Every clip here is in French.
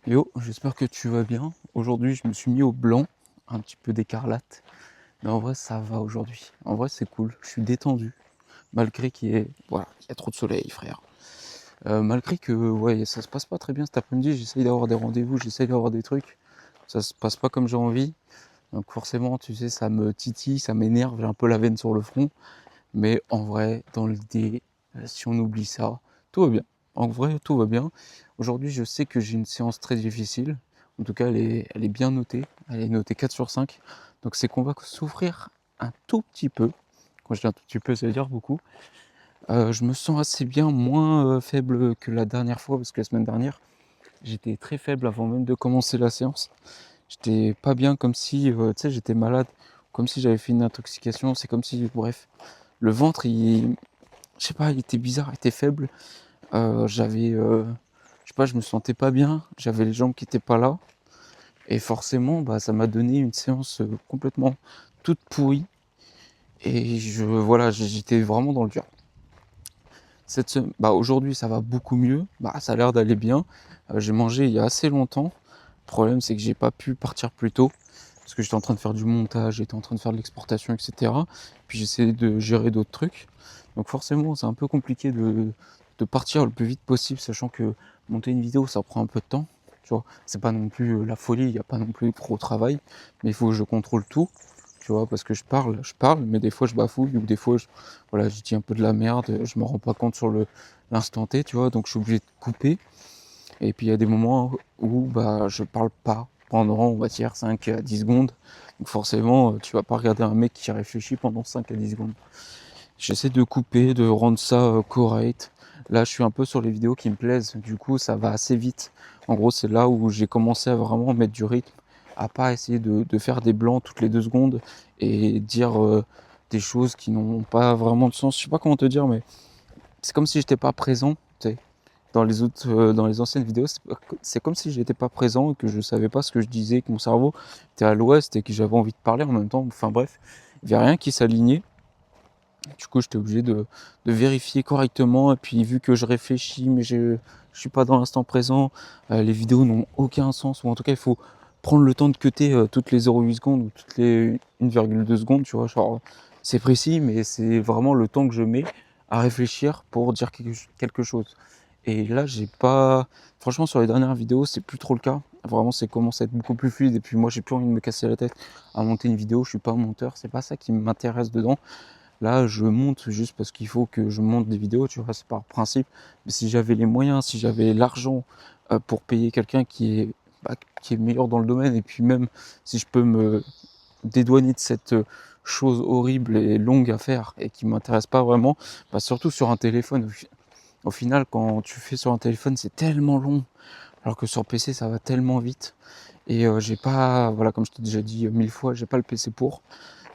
Yo, j'espère que tu vas bien. Aujourd'hui, je me suis mis au blanc, un petit peu d'écarlate. Mais en vrai, ça va aujourd'hui. En vrai, c'est cool. Je suis détendu. Malgré voilà, qu'il y a trop de soleil, frère. Malgré que, ouais, ça se passe pas très bien cet après-midi. J'essaye d'avoir des rendez-vous, j'essaye d'avoir des trucs. Ça se passe pas comme j'ai envie. Donc forcément, tu sais, ça me titille, ça m'énerve. J'ai un peu la veine sur le front. Mais en vrai, dans l'idée, si on oublie ça, tout va bien. En vrai, tout va bien. Aujourd'hui, je sais que j'ai une séance très difficile. En tout cas, elle est bien notée. Elle est notée 4 sur 5. Donc c'est qu'on va souffrir un tout petit peu. Quand je dis un tout petit peu, ça veut dire beaucoup. Je me sens assez bien, moins faible que la dernière fois, parce que la semaine dernière, j'étais très faible avant même de commencer la séance. J'étais pas bien, comme si, tu sais, j'étais malade, comme si j'avais fait une intoxication. C'est comme si, bref, le ventre, je sais pas, il était bizarre, il était faible. Je sais pas, je me sentais pas bien. J'avais les jambes qui étaient pas là. Et forcément, bah, ça m'a donné une séance complètement toute pourrie. Et voilà, j'étais vraiment dans le dur. Bah, aujourd'hui, ça va beaucoup mieux. Bah, ça a l'air d'aller bien. J'ai mangé il y a assez longtemps. Le problème, c'est que j'ai pas pu partir plus tôt. Parce que j'étais en train de faire du montage, j'étais en train de faire de l'exportation, etc. Puis j'essayais de gérer d'autres trucs. Donc forcément, c'est un peu compliqué de partir le plus vite possible, sachant que monter une vidéo, ça prend un peu de temps. Tu vois, c'est pas non plus la folie, il n'y a pas non plus trop de travail, mais il faut que je contrôle tout. Tu vois, parce que je parle, mais des fois je bafouille, ou des fois voilà, je dis un peu de la merde, je me rends pas compte sur l'instant T, tu vois, donc je suis obligé de couper. Et puis il y a des moments où bah, je parle pas pendant, on va dire, 5 à 10 secondes. Donc forcément, tu vas pas regarder un mec qui réfléchit pendant 5 à 10 secondes. J'essaie de couper, de rendre ça correct. Là, je suis un peu sur les vidéos qui me plaisent, du coup, ça va assez vite. En gros, c'est là où j'ai commencé à vraiment mettre du rythme, à pas essayer de faire des blancs toutes les 2 secondes et dire des choses qui n'ont pas vraiment de sens. Je sais pas comment te dire, mais c'est comme si j'étais pas présent, tu sais. Dans les anciennes vidéos, c'est comme si j'étais pas présent et que je savais pas ce que je disais, que mon cerveau était à l'ouest et que j'avais envie de parler en même temps. Enfin bref, il n'y avait rien qui s'alignait. Du coup, j'étais obligé de vérifier correctement. Et puis, vu que je réfléchis, mais je suis pas dans l'instant présent, les vidéos n'ont aucun sens. Ou en tout cas, il faut prendre le temps de cutter toutes les 0,8 secondes ou toutes les 1,2 secondes. Tu vois, genre, c'est précis, mais c'est vraiment le temps que je mets à réfléchir pour dire quelque chose. Et là, j'ai pas. Franchement, sur les dernières vidéos, c'est plus trop le cas. Vraiment, c'est commence à être beaucoup plus fluide. Et puis, moi, j'ai plus envie de me casser la tête à monter une vidéo. Je suis pas un monteur. C'est pas ça qui m'intéresse dedans. Là, je monte juste parce qu'il faut que je monte des vidéos, tu vois, c'est par principe. Mais si j'avais les moyens, si j'avais l'argent pour payer quelqu'un qui est meilleur dans le domaine, et puis même si je peux me dédouaner de cette chose horrible et longue à faire et qui m'intéresse pas vraiment, bah surtout sur un téléphone. Au final, quand tu fais sur un téléphone, c'est tellement long, alors que sur PC, ça va tellement vite. Et j'ai pas, voilà, comme je t'ai déjà dit 1000 fois, j'ai pas le PC pour.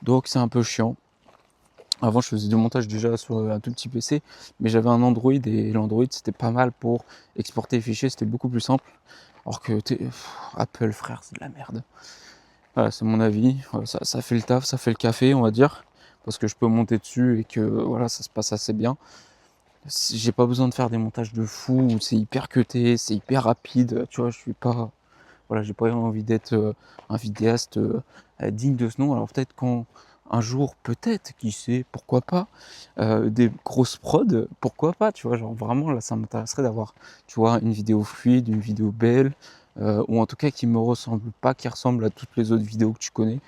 Donc c'est un peu chiant. Avant, je faisais du montage déjà sur un tout petit PC, mais j'avais un Android et l'Android c'était pas mal pour exporter les fichiers, c'était beaucoup plus simple. Alors que Apple, frère, c'est de la merde. Voilà, c'est mon avis. Voilà, ça fait le taf, ça fait le café, on va dire, parce que je peux monter dessus et que voilà, ça se passe assez bien. J'ai pas besoin de faire des montages de fou, où c'est hyper cuté, c'est hyper rapide. Tu vois, je suis pas, voilà, j'ai pas envie d'être un vidéaste digne de ce nom. Alors peut-être quand un jour, peut-être, qui sait, pourquoi pas, des grosses prods, pourquoi pas, tu vois, genre vraiment là, ça m'intéresserait d'avoir, tu vois, une vidéo fluide, une vidéo belle, ou en tout cas qui me ressemble pas, qui ressemble à toutes les autres vidéos que tu connais,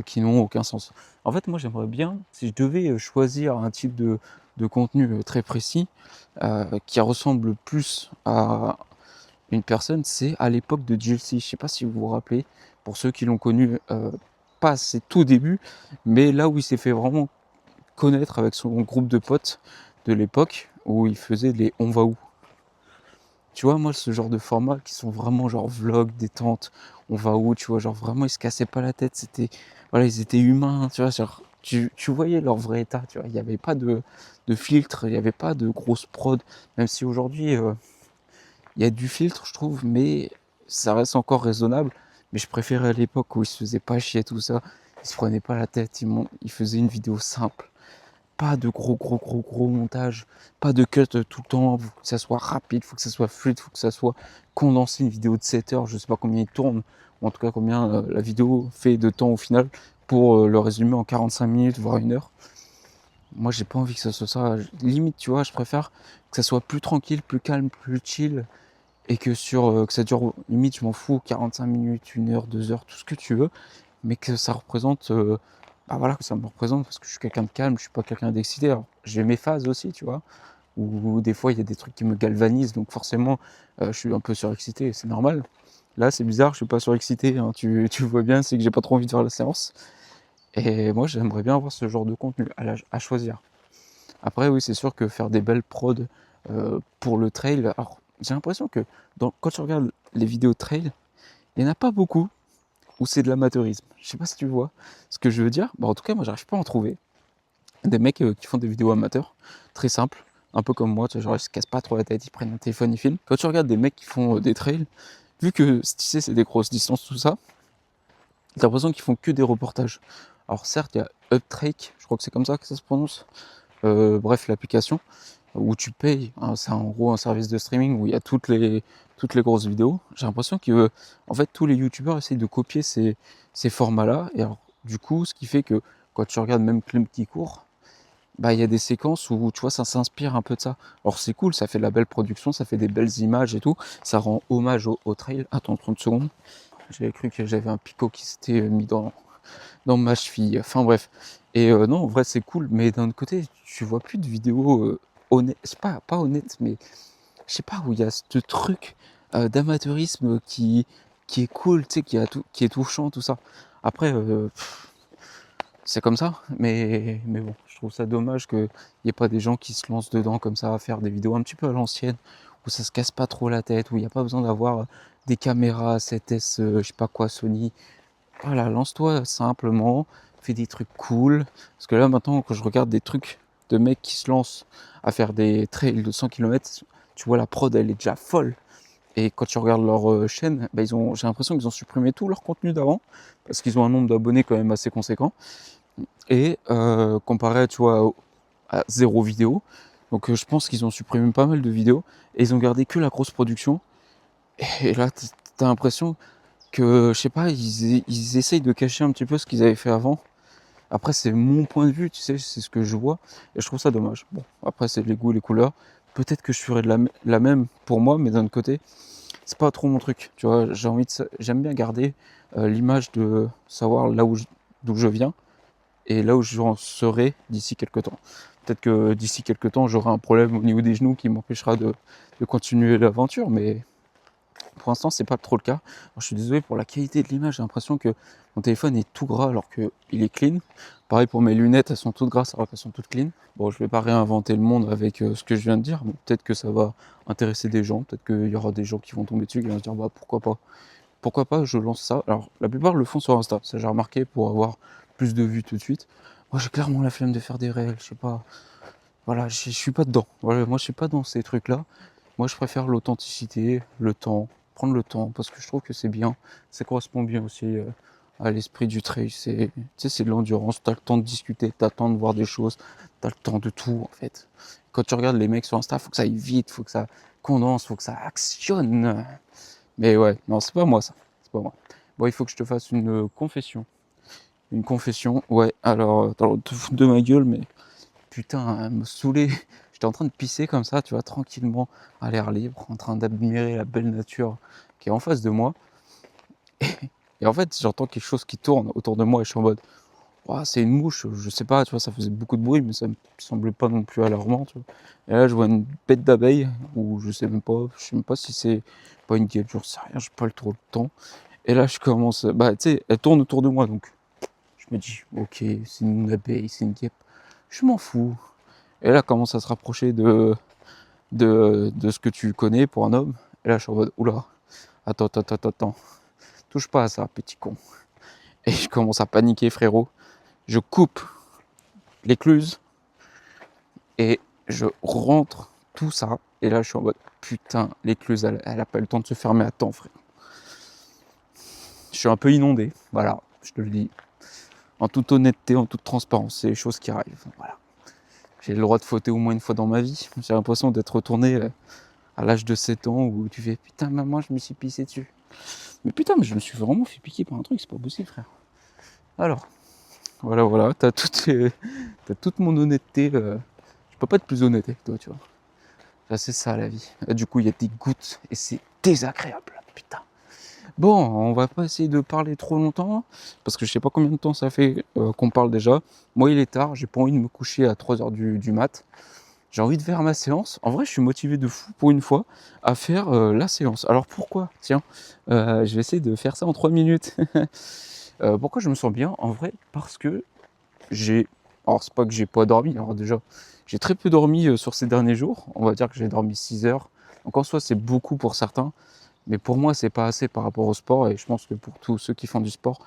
qui n'ont aucun sens. En fait, moi, j'aimerais bien, si je devais choisir un type de contenu très précis, qui ressemble plus à une personne, c'est à l'époque de JLC. Je sais pas si vous vous rappelez, pour ceux qui l'ont connu, pas à ses tout débuts, mais là où il s'est fait vraiment connaître avec son groupe de potes de l'époque, où il faisait les On va où. Tu vois, moi, ce genre de formats qui sont vraiment genre vlog, détente, on va où, tu vois, genre vraiment, ils se cassaient pas la tête, voilà, ils étaient humains, tu vois, genre, tu voyais leur vrai état, tu vois, il n'y avait pas de filtre, il n'y avait pas de grosse prod, même si aujourd'hui, il y a du filtre, je trouve, mais ça reste encore raisonnable. Mais je préférais à l'époque où ils se faisaient pas chier tout ça. Ils se prenaient pas la tête. Ils faisaient une vidéo simple. pas de gros montage, pas de cut tout le temps, faut que ça soit rapide, faut que ça soit fluide, faut que ça soit condensé. Une vidéo de 7 heures, je sais pas combien il tourne, ou en tout cas combien la vidéo fait de temps au final pour le résumer en 45 minutes, voire 1 heure. Moi, j'ai pas envie que ça soit ça. Limite, tu vois, je préfère que ça soit plus tranquille, plus calme, plus chill, et que que ça dure, limite, je m'en fous, 45 minutes, 1 heure, 2 heures, tout ce que tu veux, mais que ça représente, bah voilà, que ça me représente, parce que je suis quelqu'un de calme, je suis pas quelqu'un d'excité. Alors, j'ai mes phases aussi, tu vois, où des fois, il y a des trucs qui me galvanisent, donc forcément, je suis un peu surexcité, c'est normal. Là, c'est bizarre, je suis pas surexcité, hein, tu vois bien, c'est que j'ai pas trop envie de faire la séance. Et moi, j'aimerais bien avoir ce genre de contenu à choisir. Après, oui, c'est sûr que faire des belles prods pour le trail, alors j'ai l'impression que quand tu regardes les vidéos trail, il n'y en a pas beaucoup où c'est de l'amateurisme. Je sais pas si tu vois ce que je veux dire. Bah, en tout cas, moi, j'arrive pas à en trouver. Des mecs qui font des vidéos amateurs, très simples, un peu comme moi, tu vois, genre ils se cassent pas trop la tête, ils prennent un téléphone, ils filment. Quand tu regardes des mecs qui font des trails, vu que tu sais, c'est des grosses distances, tout ça, t'as l'impression qu'ils font que des reportages. Alors certes, il y a Uptrek, je crois que c'est comme ça que ça se prononce, bref, l'application où tu payes, hein, c'est en gros un service de streaming où il y a toutes les grosses vidéos. J'ai l'impression que en fait tous les youtubeurs essayent de copier ces formats-là. Et alors, du coup, ce qui fait que quand tu regardes même Clem qui court, bah il y a des séquences où tu vois ça s'inspire un peu de ça. Alors c'est cool, ça fait de la belle production, ça fait des belles images et tout, ça rend hommage au trail. Attends 30 secondes. J'avais cru que j'avais un picot qui s'était mis dans ma cheville. Enfin bref. Et non, en vrai, c'est cool, mais d'un autre côté, tu vois plus de vidéos honnêtes. C'est pas honnête, mais je sais pas, où il y a ce truc d'amateurisme qui est cool, tu sais, qui est touchant, tout ça. Après, c'est comme ça, mais bon, je trouve ça dommage qu'il n'y ait pas des gens qui se lancent dedans comme ça, à faire des vidéos un petit peu à l'ancienne, où ça se casse pas trop la tête, où il n'y a pas besoin d'avoir des caméras 7S, je sais pas quoi, Sony. Voilà, lance-toi simplement, fais des trucs cool. Parce que là, maintenant, quand je regarde des trucs de mecs qui se lancent à faire des trails de 100 km, tu vois, la prod, elle est déjà folle. Et quand tu regardes leur chaîne, bah, j'ai l'impression qu'ils ont supprimé tout leur contenu d'avant, parce qu'ils ont un nombre d'abonnés quand même assez conséquent. Et comparé, tu vois, à zéro vidéo. Donc je pense qu'ils ont supprimé pas mal de vidéos, et ils ont gardé que la grosse production. Et là, t'as l'impression que, je sais pas, ils essayent de cacher un petit peu ce qu'ils avaient fait avant. Après, c'est mon point de vue, tu sais, c'est ce que je vois, et je trouve ça dommage. Bon, après, c'est les goûts, les couleurs. Peut-être que je ferais la même pour moi, mais d'un autre côté, c'est pas trop mon truc. Tu vois, j'aime bien garder l'image de savoir d'où je viens et là où j'en serai d'ici quelques temps. Peut-être que d'ici quelques temps, j'aurai un problème au niveau des genoux qui m'empêchera de continuer l'aventure, mais pour l'instant, c'est pas trop le cas. Alors, je suis désolé pour la qualité de l'image, j'ai l'impression que mon téléphone est tout gras alors qu'il est clean. Pareil pour mes lunettes, elles sont toutes grasses alors qu'elles sont toutes clean. Bon, je vais pas réinventer le monde avec ce que je viens de dire. Bon, peut-être que ça va intéresser des gens, peut-être qu'il y aura des gens qui vont tomber dessus, qui vont se dire bah pourquoi pas. Pourquoi pas, je lance ça. Alors, la plupart le font sur Insta, ça j'ai remarqué, pour avoir plus de vues tout de suite. Moi, j'ai clairement la flemme de faire des réels, je sais pas. Voilà, je suis pas dedans. Voilà, moi, je suis pas dans ces trucs-là. Moi, je préfère l'authenticité, le temps, prendre le temps, parce que je trouve que c'est bien. Ça correspond bien aussi à l'esprit du trail. Tu sais, c'est de l'endurance. T'as le temps de discuter, t'as le temps de voir des choses, t'as le temps de tout, en fait. Quand tu regardes les mecs sur Insta, faut que ça aille vite, faut que ça condense, faut que ça actionne. Mais ouais, non, c'est pas moi ça. C'est pas moi. Bon, il faut que je te fasse une confession. Une confession, ouais. Alors, t'as le droit de te foutre de ma gueule, mais putain, elle me saoulait. J'étais en train de pisser comme ça, tu vois, tranquillement, à l'air libre, en train d'admirer la belle nature qui est en face de moi. Et en fait, j'entends quelque chose qui tourne autour de moi et je suis en mode, ouah, c'est une mouche, je sais pas, tu vois, ça faisait beaucoup de bruit, mais ça me semblait pas non plus alarmant, tu vois. Et là, je vois une bête d'abeille, ou je sais même pas si c'est pas une guêpe, j'en sais rien, j'ai pas le trop le temps. Et là, je commence, bah, tu sais, elle tourne autour de moi, donc je me dis, ok, c'est une abeille, c'est une guêpe, je m'en fous. Et là, elle commence à se rapprocher de ce que tu connais pour un homme. Et là, je suis en mode, oula, attends, touche pas à ça, petit con. Et je commence à paniquer, frérot. Je coupe l'écluse et je rentre tout ça. Et là, je suis en mode, putain, l'écluse, elle a pas eu le temps de se fermer à temps, frère. Je suis un peu inondé, voilà, je te le dis. En toute honnêteté, en toute transparence, c'est les choses qui arrivent, voilà. J'ai le droit de fauter au moins une fois dans ma vie. J'ai l'impression d'être retourné à l'âge de 7 ans où tu fais putain maman je me suis pissé dessus. Mais putain mais je me suis vraiment fait piquer par un truc, c'est pas possible frère. Alors, voilà, t'as toute mon honnêteté. Je peux pas être plus honnête avec toi, tu vois. Là, c'est ça la vie. Là, du coup, il y a des gouttes et c'est désagréable, putain. Bon, on va pas essayer de parler trop longtemps, parce que je sais pas combien de temps ça fait qu'on parle déjà. Moi, il est tard, j'ai pas envie de me coucher à 3h du mat. J'ai envie de faire ma séance. En vrai, je suis motivé de fou pour une fois à faire la séance. Alors pourquoi? Tiens, je vais essayer de faire ça en 3 minutes. Pourquoi je me sens bien? En vrai, parce que j'ai... Alors c'est pas que j'ai pas dormi, alors déjà, j'ai très peu dormi sur ces derniers jours. On va dire que j'ai dormi 6 heures. Donc en soi, c'est beaucoup pour certains. Mais pour moi, c'est pas assez par rapport au sport. Et je pense que pour tous ceux qui font du sport,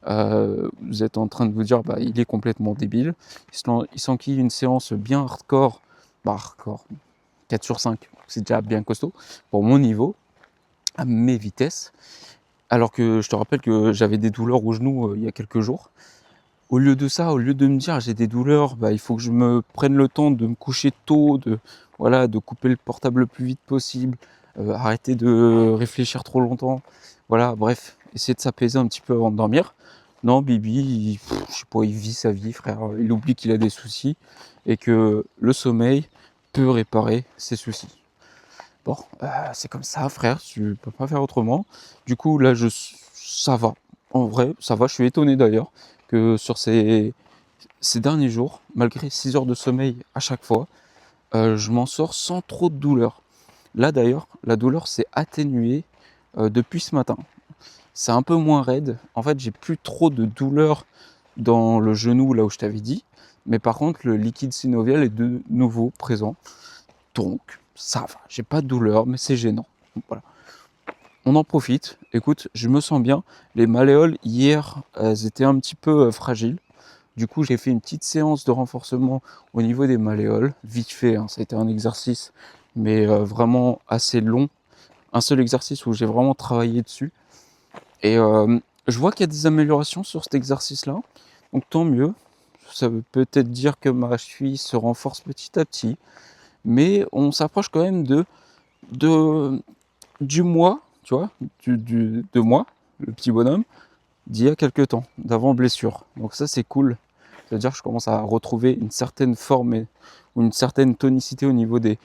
vous êtes en train de vous dire, bah, il est complètement débile. Il s'enquille une séance bien hardcore. Bah, hardcore, 4 sur 5, c'est déjà bien costaud pour mon niveau, à mes vitesses. Alors que je te rappelle que j'avais des douleurs au genou il y a quelques jours. Au lieu de ça, au lieu de me dire j'ai des douleurs, bah, il faut que je me prenne le temps de me coucher tôt, de couper le portable le plus vite possible, arrêter de réfléchir trop longtemps. Voilà, bref, essayer de s'apaiser un petit peu avant de dormir. Non, Bibi, je sais pas, il vit sa vie, frère. Il oublie qu'il a des soucis et que le sommeil peut réparer ses soucis. Bon, c'est comme ça, frère, tu peux pas faire autrement. Du coup, là, ça va. En vrai, ça va. Je suis étonné d'ailleurs que sur ces derniers jours, malgré 6 heures de sommeil à chaque fois, je m'en sors sans trop de douleur. Là d'ailleurs, la douleur s'est atténuée depuis ce matin. C'est un peu moins raide. En fait, j'ai plus trop de douleur dans le genou, là où je t'avais dit. Mais par contre, le liquide synovial est de nouveau présent. Donc, ça va. J'ai pas de douleur, mais c'est gênant. Donc, voilà. On en profite. Écoute, je me sens bien. Les malléoles, hier, elles étaient un petit peu fragiles. Du coup, j'ai fait une petite séance de renforcement au niveau des malléoles, vite fait, hein, ça a été un exercice, mais vraiment assez long. Un seul exercice où j'ai vraiment travaillé dessus. Et je vois qu'il y a des améliorations sur cet exercice-là, donc tant mieux. Ça veut peut-être dire que ma cheville se renforce petit à petit, mais on s'approche quand même de, du mois, tu vois, de moi, le petit bonhomme, d'il y a quelques temps, d'avant blessure. Donc ça, c'est cool. C'est-à-dire que je commence à retrouver une certaine forme ou une certaine tonicité au niveau des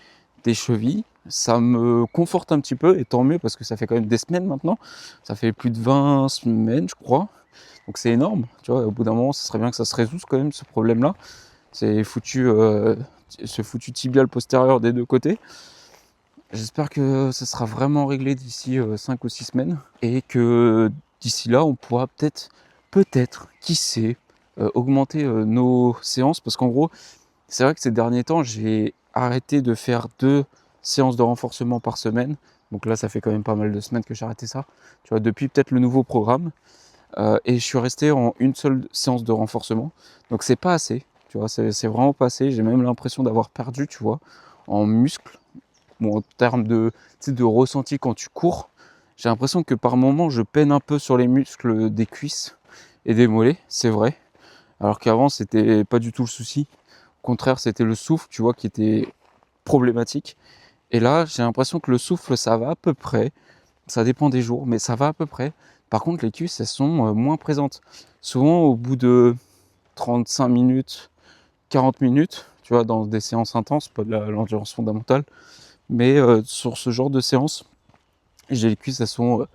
chevilles. Ça me conforte un petit peu, et tant mieux parce que ça fait quand même des semaines maintenant. Ça fait plus de 20 semaines, je crois. Donc c'est énorme. Tu vois, au bout d'un moment, ce serait bien que ça se résout quand même, ce problème-là. C'est foutu, ce foutu tibial postérieur des deux côtés. J'espère que ça sera vraiment réglé d'ici 5 ou 6 semaines. Et que d'ici là, on pourra peut-être, qui sait, augmenter nos séances. Parce qu'en gros, c'est vrai que ces derniers temps, j'ai arrêté de faire 2 séances de renforcement par semaine. Donc là, ça fait quand même pas mal de semaines que j'ai arrêté ça. Tu vois, depuis peut-être le nouveau programme. Et je suis resté en une seule séance de renforcement. Donc c'est pas assez. Tu vois, c'est vraiment pas assez. J'ai même l'impression d'avoir perdu, tu vois, en muscles. Bon, en termes de ressenti quand tu cours. J'ai l'impression que par moment, je peine un peu sur les muscles des cuisses et des mollets, c'est vrai. Alors qu'avant, c'était pas du tout le souci. Au contraire, c'était le souffle, tu vois, qui était problématique. Et là, j'ai l'impression que le souffle, ça va à peu près. Ça dépend des jours, mais ça va à peu près. Par contre, les cuisses, elles sont moins présentes. Souvent, au bout de 35 minutes, 40 minutes, tu vois, dans des séances intenses, pas de l'endurance fondamentale, mais sur ce genre de séance, j'ai les cuisses, elles sont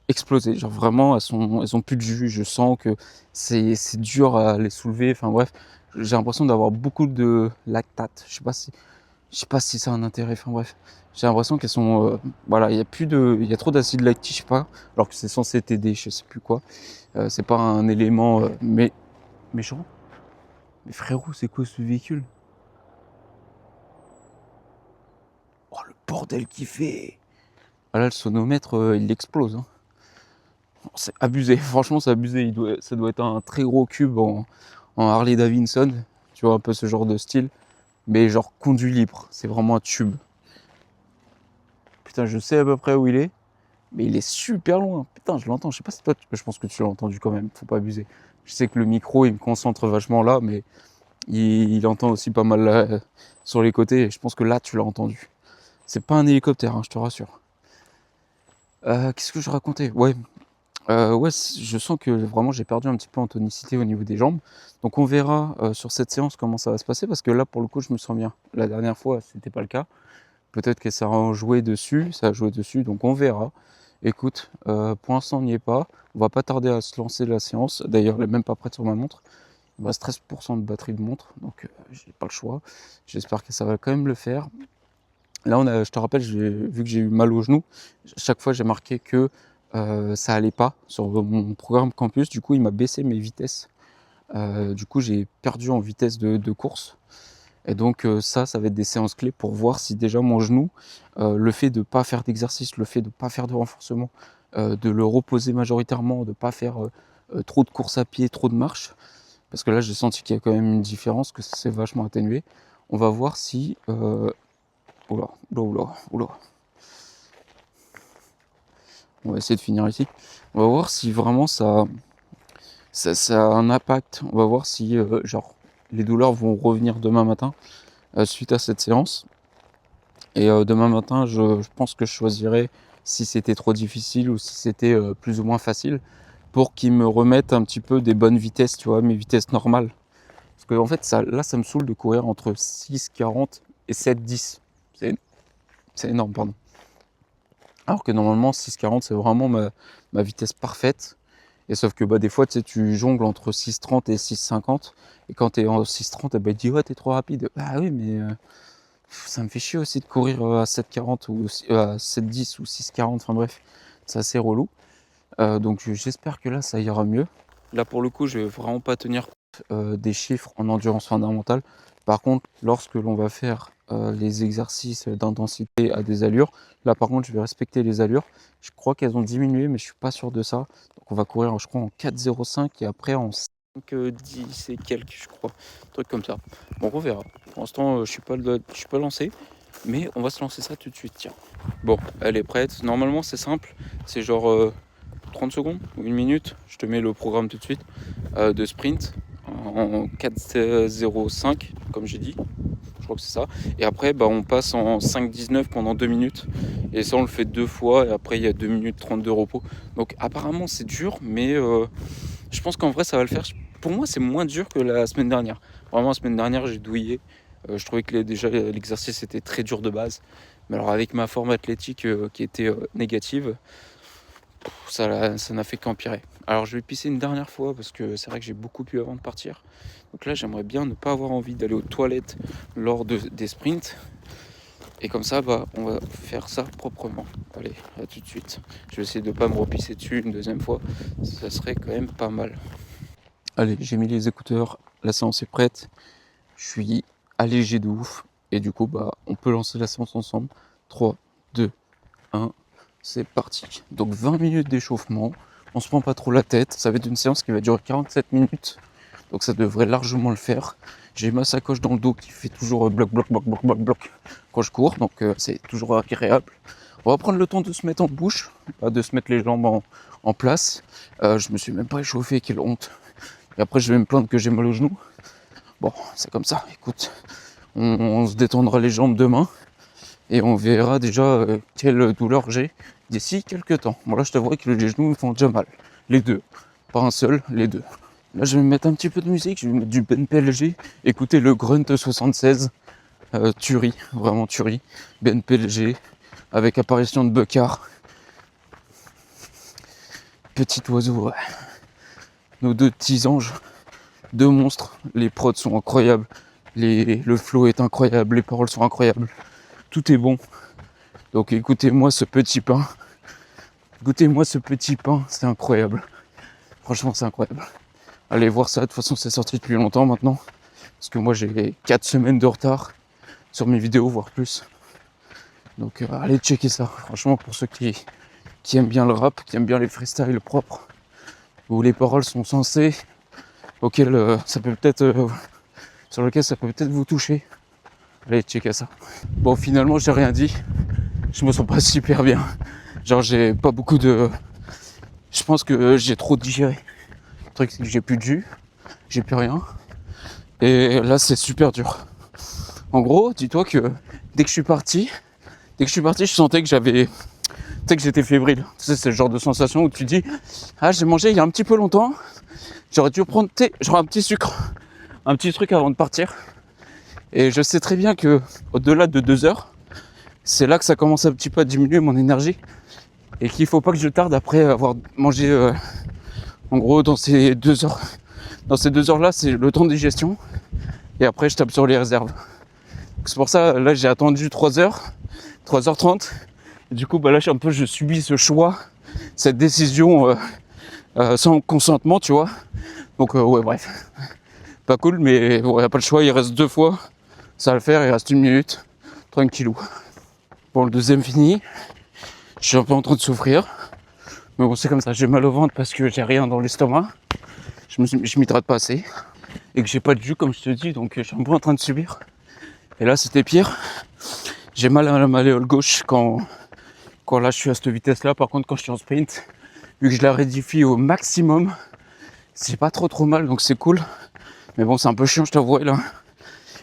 explosées. Genre vraiment, elles ont plus de jus. Je sens que c'est dur à les soulever. Enfin bref, j'ai l'impression d'avoir beaucoup de lactate. Je sais pas si ça a un intérêt. Enfin bref, j'ai l'impression qu'elles sont, voilà, il y a trop d'acide lactique, je sais pas. Alors que c'est censé t'aider, je sais plus quoi. C'est pas un élément mais méchant. Mais frérot, c'est quoi ce véhicule? Oh le bordel qu'il fait! Voilà, le sonomètre, il explose, hein. C'est abusé, franchement c'est abusé. Ça doit être un très gros cube en Harley Davidson, tu vois, un peu ce genre de style, mais genre conduit libre, c'est vraiment un tube. Putain, je sais à peu près où il est, mais il est super loin. Putain, je l'entends, je sais pas si toi, je pense que tu l'as entendu quand même, faut pas abuser. Je sais que le micro il me concentre vachement là, mais il entend aussi pas mal sur les côtés, et je pense que là, tu l'as entendu. C'est pas un hélicoptère, hein, je te rassure. Qu'est-ce que je racontais? Ouais, ouais, je sens que vraiment j'ai perdu un petit peu en tonicité au niveau des jambes. Donc on verra sur cette séance comment ça va se passer, parce que là, pour le coup, je me sens bien. La dernière fois, c'était pas le cas. Peut-être que ça a joué dessus, donc on verra. Écoute, pour l'instant, on n'y est pas. On va pas tarder à se lancer la séance. D'ailleurs, elle est même pas prête sur ma montre. Il me reste 13% de batterie de montre, donc j'ai pas le choix. J'espère que ça va quand même le faire. Là, je te rappelle, vu que j'ai eu mal au genou, chaque fois j'ai marqué que ça allait pas sur mon programme campus. Du coup, il m'a baissé mes vitesses. Du coup, j'ai perdu en vitesse de course. Et donc ça va être des séances clés pour voir si déjà mon genou, le fait de ne pas faire d'exercice, le fait de ne pas faire de renforcement, de le reposer majoritairement, de ne pas faire trop de course à pied, trop de marche, parce que là j'ai senti qu'il y a quand même une différence, que ça s'est vachement atténué. On va voir si... Oula. On va essayer de finir ici. On va voir si vraiment ça a un impact. On va voir si genre les douleurs vont revenir demain matin suite à cette séance. Et demain matin, je pense que je choisirai si c'était trop difficile ou si c'était plus ou moins facile, pour qu'ils me remettent un petit peu des bonnes vitesses, tu vois, mes vitesses normales. Parce que en fait, ça me saoule de courir entre 6,40 et 7,10. C'est énorme, pardon. Alors que normalement, 6,40, c'est vraiment ma vitesse parfaite. Et sauf que des fois, tu sais, tu jongles entre 6,30 et 6,50. Et quand tu es en 6,30, il dit ouais, t'es trop rapide. Bah oui, mais ça me fait chier aussi de courir à 7,40 ou à 7,10 ou 6,40. Enfin bref, c'est assez relou. Donc j'espère que là, ça ira mieux. Là, pour le coup, je vais vraiment pas tenir compte des chiffres en endurance fondamentale. Par contre, lorsque l'on va faire les exercices d'intensité à des allures, là par contre je vais respecter les allures. Je crois qu'elles ont diminué, mais je suis pas sûr de ça. Donc on va courir, je crois, en 4,05 et après en 5,10 et quelques, je crois. Un truc comme ça. Bon, on verra. Pour l'instant, je suis pas lancé, mais on va se lancer ça tout de suite. Tiens. Bon, elle est prête. Normalement, c'est simple. C'est genre 30 secondes ou une minute. Je te mets le programme tout de suite de sprint en 4,05, comme j'ai dit. Je crois que c'est ça. Et après, on passe en 5,19 pendant 2 minutes. Et ça, on le fait 2 fois. Et après, il y a 2 minutes 30 de repos. Donc, apparemment, c'est dur. Mais je pense qu'en vrai, ça va le faire. Pour moi, c'est moins dur que la semaine dernière. Vraiment, la semaine dernière, j'ai douillé. Je trouvais que déjà, l'exercice était très dur de base. Mais alors, avec ma forme athlétique qui était négative, ça n'a fait qu'empirer. Alors je vais pisser une dernière fois parce que c'est vrai que j'ai beaucoup bu avant de partir. Donc là j'aimerais bien ne pas avoir envie d'aller aux toilettes lors des sprints. Et comme ça on va faire ça proprement. Allez, à tout de suite. Je vais essayer de ne pas me repisser dessus une deuxième fois. Ça serait quand même pas mal. Allez, j'ai mis les écouteurs, la séance est prête. Je suis allégé de ouf. Et du coup on peut lancer la séance ensemble. 3, 2, 1. C'est parti. Donc 20 minutes d'échauffement. On se prend pas trop la tête. Ça va être une séance qui va durer 47 minutes. Donc ça devrait largement le faire. J'ai ma sacoche dans le dos qui fait toujours bloc quand je cours. Donc c'est toujours agréable. On va prendre le temps de se mettre en bouche, de se mettre les jambes en place. Je me suis même pas échauffé, quelle honte. Et après je vais me plaindre que j'ai mal au genou. Bon, c'est comme ça. Écoute, on se détendra les jambes demain. Et on verra déjà quelle douleur j'ai d'ici quelques temps. Bon là je t'avouerai que les genoux me font déjà mal. Les deux. Pas un seul, les deux. Là je vais me mettre un petit peu de musique, je vais mettre du Ben PLG. Écoutez le Grunt 76. Tuerie, vraiment tuerie. Ben PLG. Avec apparition de Buckard. Petit oiseau, ouais. Nos deux petits anges. Deux monstres. Les prods sont incroyables. Le flow est incroyable. Les paroles sont incroyables. Tout est bon. Donc écoutez-moi ce petit pain. Goûtez-moi ce petit pain, c'est incroyable. Franchement, c'est incroyable. Allez voir ça, de toute façon, c'est sorti depuis longtemps maintenant. Parce que moi, j'ai 4 semaines de retard sur mes vidéos, voire plus. Donc allez checker ça. Franchement, pour ceux qui aiment bien le rap, qui aiment bien les freestyles propres, où les paroles sont sensées, auxquelles ça peut peut-être... sur lequel ça peut peut-être vous toucher. Allez checker ça. Bon, finalement, j'ai rien dit. Je me sens pas super bien. Genre j'ai pas beaucoup de... Je pense que j'ai trop digéré. Le truc c'est que j'ai plus de jus, j'ai plus rien. Et là, c'est super dur. En gros, dis-toi que dès que je suis parti, je sentais que j'étais fébrile. Tu sais, c'est le genre de sensation où tu dis, ah, j'ai mangé il y a un petit peu longtemps, j'aurais dû prendre genre un petit sucre, un petit truc avant de partir. Et je sais très bien que au-delà de 2 heures, c'est là que ça commence un petit peu à diminuer mon énergie et qu'il faut pas que je tarde après avoir mangé. En gros, dans ces 2 heures, là, c'est le temps de digestion et après je tape sur les réserves. C'est pour ça, là, j'ai attendu 3 heures, 3h30. Et du coup, là, je subis ce choix, cette décision sans consentement, tu vois. Donc, ouais, bref, pas cool, mais bon, y a pas le choix. Il reste 2 fois, ça va le faire. Il reste 1 minute, tranquillou. Bon, le deuxième fini. Je suis un peu en train de souffrir. Mais bon, c'est comme ça. J'ai mal au ventre parce que j'ai rien dans l'estomac. Je m'hydrate pas assez. Et que j'ai pas de jus, comme je te dis. Donc, je suis un peu en train de subir. Et là, c'était pire. J'ai mal à la malléole gauche quand là, je suis à cette vitesse-là. Par contre, quand je suis en sprint, vu que je la rédifie au maximum, c'est pas trop mal. Donc, c'est cool. Mais bon, c'est un peu chiant, je t'avoue. Là,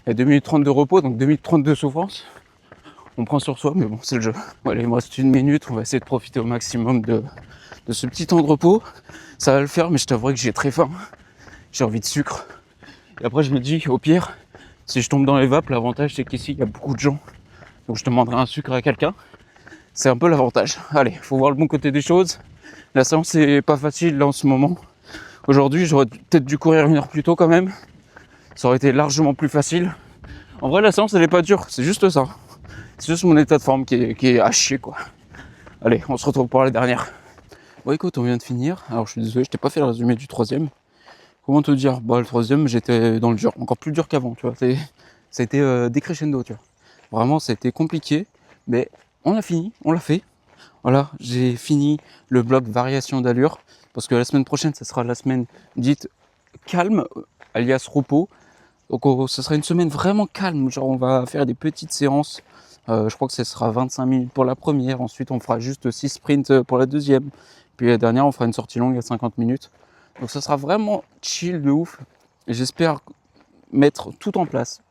il y a 2 minutes 30 de repos. Donc, 2 minutes 30 de souffrance. On prend sur soi, mais bon, c'est le jeu. Voilà, il me reste 1 minute. On va essayer de profiter au maximum de ce petit temps de repos. Ça va le faire, mais je t'avouerai que j'ai très faim. J'ai envie de sucre. Et après, je me dis, au pire, si je tombe dans les vapes, l'avantage, c'est qu'ici, il y a beaucoup de gens. Donc, je demanderai un sucre à quelqu'un. C'est un peu l'avantage. Allez, faut voir le bon côté des choses. La séance, c'est pas facile, là, en ce moment. Aujourd'hui, j'aurais peut-être dû courir 1 heure plus tôt, quand même. Ça aurait été largement plus facile. En vrai, la séance, elle est pas dure. C'est juste ça. C'est juste mon état de forme qui est à chier, quoi. Allez, on se retrouve pour la dernière. Bon, écoute, on vient de finir. Alors, je suis désolé, je t'ai pas fait le résumé du troisième. Comment te dire? Bah, le troisième, j'étais dans le dur. Encore plus dur qu'avant, tu vois. Ça a été décrescendo, tu vois. Vraiment, ça a été compliqué. Mais on a fini, on l'a fait. Voilà, j'ai fini le bloc variation d'allure. Parce que la semaine prochaine, ça sera la semaine dite calme, alias repos. Donc, ce sera une semaine vraiment calme. Genre, on va faire des petites séances. Je crois que ce sera 25 minutes pour la première. Ensuite, on fera juste 6 sprints pour la deuxième. Puis la dernière, on fera une sortie longue à 50 minutes. Donc, ça sera vraiment chill de ouf. Et j'espère mettre tout en place.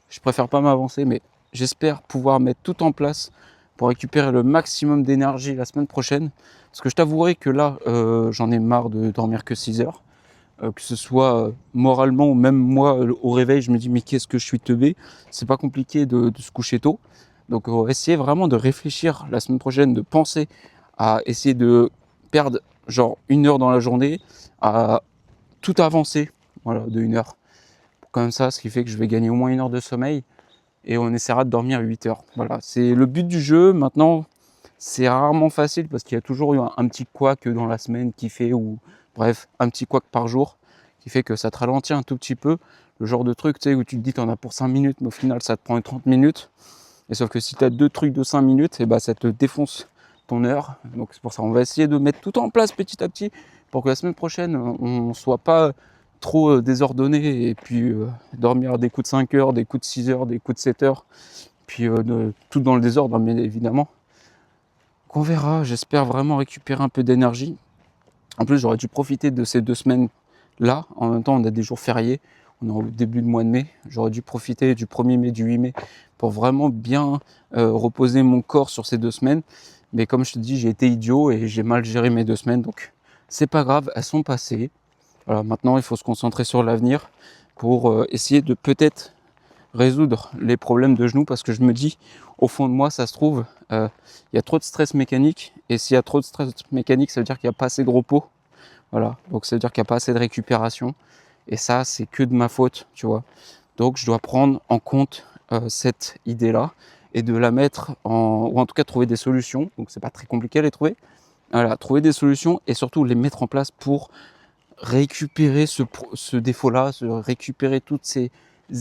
Je préfère pas m'avancer, mais j'espère pouvoir mettre tout en place pour récupérer le maximum d'énergie la semaine prochaine. Parce que je t'avouerai que là, j'en ai marre de dormir que 6 heures. Que ce soit moralement ou même moi au réveil, je me dis mais qu'est-ce que je suis teubé. C'est pas compliqué de se coucher tôt. Donc on va essayer vraiment de réfléchir la semaine prochaine, de penser à essayer de perdre genre 1 heure dans la journée, à tout avancer, voilà, de 1 heure. Comme ça, ce qui fait que je vais gagner au moins 1 heure de sommeil et on essaiera de dormir 8 heures. Voilà, c'est le but du jeu. Maintenant, c'est rarement facile parce qu'il y a toujours eu un petit couac dans la semaine qui fait, ou bref, un petit couac par jour qui fait que ça te ralentit un tout petit peu. Le genre de truc, tu sais, où tu te dis t'en as pour 5 minutes, mais au final, ça te prend 30 minutes. Et sauf que si tu as 2 trucs de 5 minutes, et bah, ça te défonce ton heure. Donc c'est pour ça, on va essayer de mettre tout en place petit à petit pour que la semaine prochaine, on ne soit pas trop désordonné et puis dormir des coups de 5 heures, des coups de 6 heures, des coups de 7 heures, puis tout dans le désordre, bien évidemment. Donc on verra, j'espère vraiment récupérer un peu d'énergie. En plus, j'aurais dû profiter de ces 2 semaines là. En même temps, on a des jours fériés. On est au début du mois de mai. J'aurais dû profiter du 1er mai, du 8 mai pour vraiment bien reposer mon corps sur ces 2 semaines. Mais comme je te dis, j'ai été idiot et j'ai mal géré mes 2 semaines. Donc, c'est pas grave, elles sont passées. Voilà, maintenant, il faut se concentrer sur l'avenir pour essayer de peut-être résoudre les problèmes de genoux. Parce que je me dis, au fond de moi, ça se trouve, il y a trop de stress mécanique. Et s'il y a trop de stress mécanique, ça veut dire qu'il n'y a pas assez de repos. Voilà, donc ça veut dire qu'il n'y a pas assez de récupération. Et ça, c'est que de ma faute, tu vois. Donc, je dois prendre en compte cette idée-là et de la mettre ou en tout cas trouver des solutions. Donc, c'est pas très compliqué à les trouver. Voilà, trouver des solutions et surtout les mettre en place pour récupérer ce défaut-là, récupérer toutes ces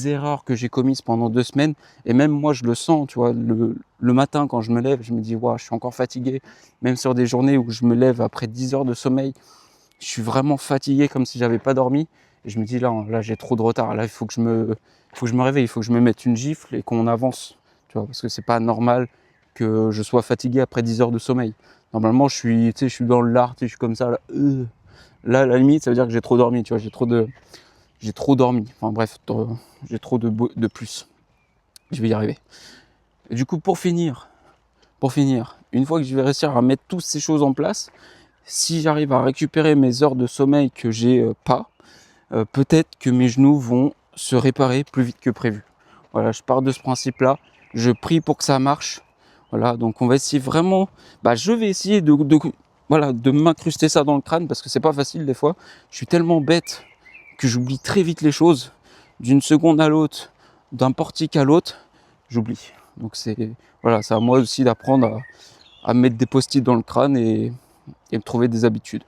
erreurs que j'ai commises pendant 2 semaines. Et même moi, je le sens, tu vois, le matin quand je me lève, je me dis, ouais, je suis encore fatigué. Même sur des journées où je me lève après 10 heures de sommeil, je suis vraiment fatigué comme si j'avais pas dormi. Et je me dis, là j'ai trop de retard. Là, il faut que je me réveille, il faut que je me mette une gifle et qu'on avance. Tu vois, parce que c'est pas normal que je sois fatigué après 10 heures de sommeil. Normalement, je suis dans le lard, je suis comme ça. Là, à la limite, ça veut dire que j'ai trop dormi. Tu vois, j'ai trop dormi. Enfin bref, j'ai trop de plus. Je vais y arriver. Et du coup, pour finir, une fois que je vais réussir à mettre toutes ces choses en place, si j'arrive à récupérer mes heures de sommeil que j'ai pas, peut-être que mes genoux vont se réparer plus vite que prévu. Voilà, je pars de ce principe-là. Je prie pour que ça marche. Voilà, donc on va essayer vraiment. Je vais essayer de m'incruster ça dans le crâne parce que c'est pas facile des fois. Je suis tellement bête que j'oublie très vite les choses. D'une seconde à l'autre, d'un portique à l'autre, j'oublie. Donc c'est à moi aussi d'apprendre à mettre des post-it dans le crâne et me trouver des habitudes.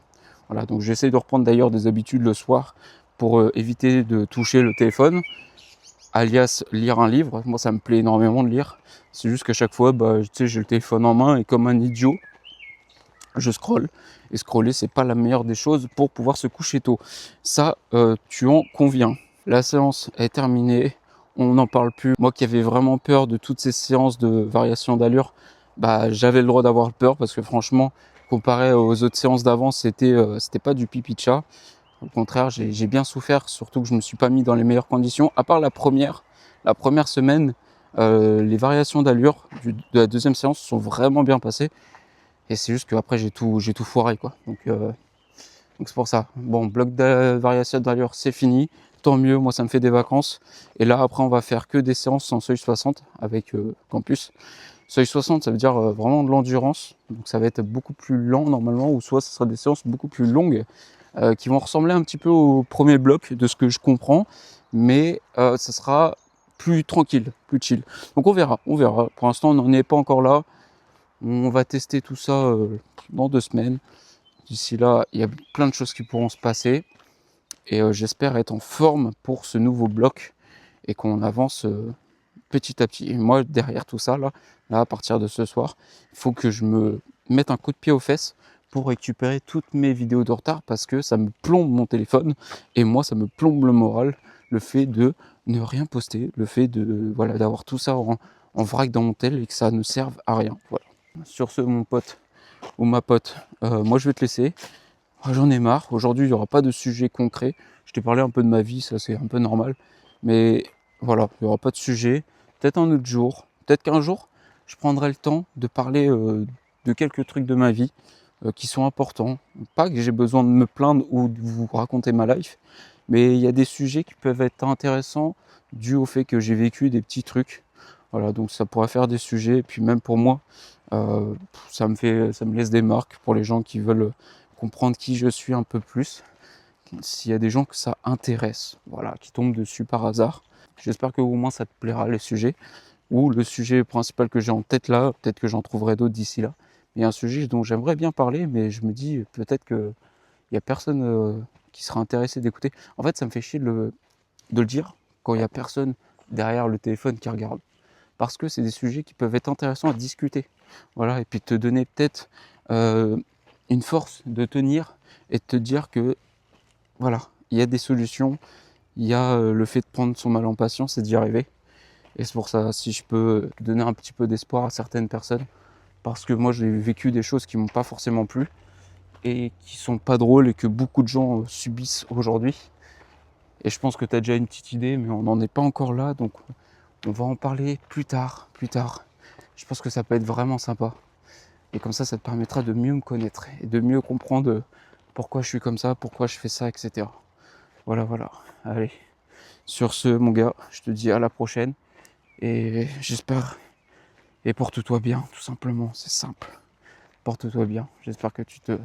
Voilà, donc j'essaie de reprendre d'ailleurs des habitudes le soir pour éviter de toucher le téléphone, alias lire un livre. Moi, ça me plaît énormément de lire. C'est juste qu'à chaque fois, j'ai le téléphone en main et comme un idiot, je scrolle. Et scroller, c'est pas la meilleure des choses pour pouvoir se coucher tôt. Ça, tu en conviens. La séance est terminée. On n'en parle plus. Moi qui avais vraiment peur de toutes ces séances de variation d'allure, j'avais le droit d'avoir peur parce que franchement, comparé aux autres séances d'avant, c'était pas du pipi de chat. Au contraire, j'ai bien souffert, surtout que je ne me suis pas mis dans les meilleures conditions. À part la première semaine, les variations d'allure de la deuxième séance sont vraiment bien passées. Et c'est juste qu'après, j'ai tout foiré, quoi. Donc c'est pour ça. Bon, bloc de variation d'allure, c'est fini. Tant mieux, moi, ça me fait des vacances. Et là, après, on va faire que des séances en seuil 60 avec Campus. Seuil 60, ça veut dire vraiment de l'endurance. Donc ça va être beaucoup plus lent normalement, ou soit ce sera des séances beaucoup plus longues qui vont ressembler un petit peu au premier bloc de ce que je comprends, mais ça sera plus tranquille, plus chill. Donc on verra. Pour l'instant, on n'en est pas encore là. On va tester tout ça dans 2 semaines. D'ici là, il y a plein de choses qui pourront se passer. Et j'espère être en forme pour ce nouveau bloc et qu'on avance petit à petit. Et moi, derrière tout ça, là, à partir de ce soir, il faut que je me mette un coup de pied aux fesses pour récupérer toutes mes vidéos de retard parce que ça me plombe mon téléphone et moi, ça me plombe le moral, le fait de ne rien poster, le fait de d'avoir tout ça en vrac dans mon tel et que ça ne serve à rien. Voilà. Sur ce, mon pote ou ma pote, moi je vais te laisser. J'en ai marre. Aujourd'hui, il n'y aura pas de sujet concret. Je t'ai parlé un peu de ma vie, ça c'est un peu normal. Mais voilà, il n'y aura pas de sujet. Peut-être un autre jour. Peut-être qu'un jour, je prendrai le temps de parler de quelques trucs de ma vie qui sont importants. Pas que j'ai besoin de me plaindre ou de vous raconter ma life, mais il y a des sujets qui peuvent être intéressants dû au fait que j'ai vécu des petits trucs. Voilà, donc ça pourrait faire des sujets. Et puis même pour moi, ça me laisse des marques pour les gens qui veulent comprendre qui je suis un peu plus. S'il y a des gens que ça intéresse, voilà, qui tombent dessus par hasard. J'espère que au moins ça te plaira les sujets. Ou le sujet principal que j'ai en tête là, peut-être que j'en trouverai d'autres d'ici là. Il y a un sujet dont j'aimerais bien parler, mais je me dis peut-être qu'il n'y a personne qui sera intéressé d'écouter. En fait, ça me fait chier de le dire quand il n'y a personne derrière le téléphone qui regarde. Parce que c'est des sujets qui peuvent être intéressants à discuter. Voilà, et puis te donner peut-être une force de tenir et de te dire que voilà, il y a des solutions, il y a le fait de prendre son mal en patience et d'y arriver. Et c'est pour ça, si je peux donner un petit peu d'espoir à certaines personnes, parce que moi j'ai vécu des choses qui m'ont pas forcément plu et qui sont pas drôles et que beaucoup de gens subissent aujourd'hui. Et je pense que tu as déjà une petite idée, mais on n'en est pas encore là, donc on va en parler plus tard. Je pense que ça peut être vraiment sympa. Et comme ça te permettra de mieux me connaître et de mieux comprendre pourquoi je suis comme ça, pourquoi je fais ça, etc. Voilà. Allez, sur ce, mon gars, je te dis à la prochaine. Et j'espère, et porte-toi bien, tout simplement, c'est simple. Porte-toi bien, j'espère que tu te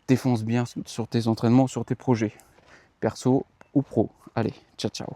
défonces bien sur tes entraînements, sur tes projets, perso ou pro. Allez, ciao.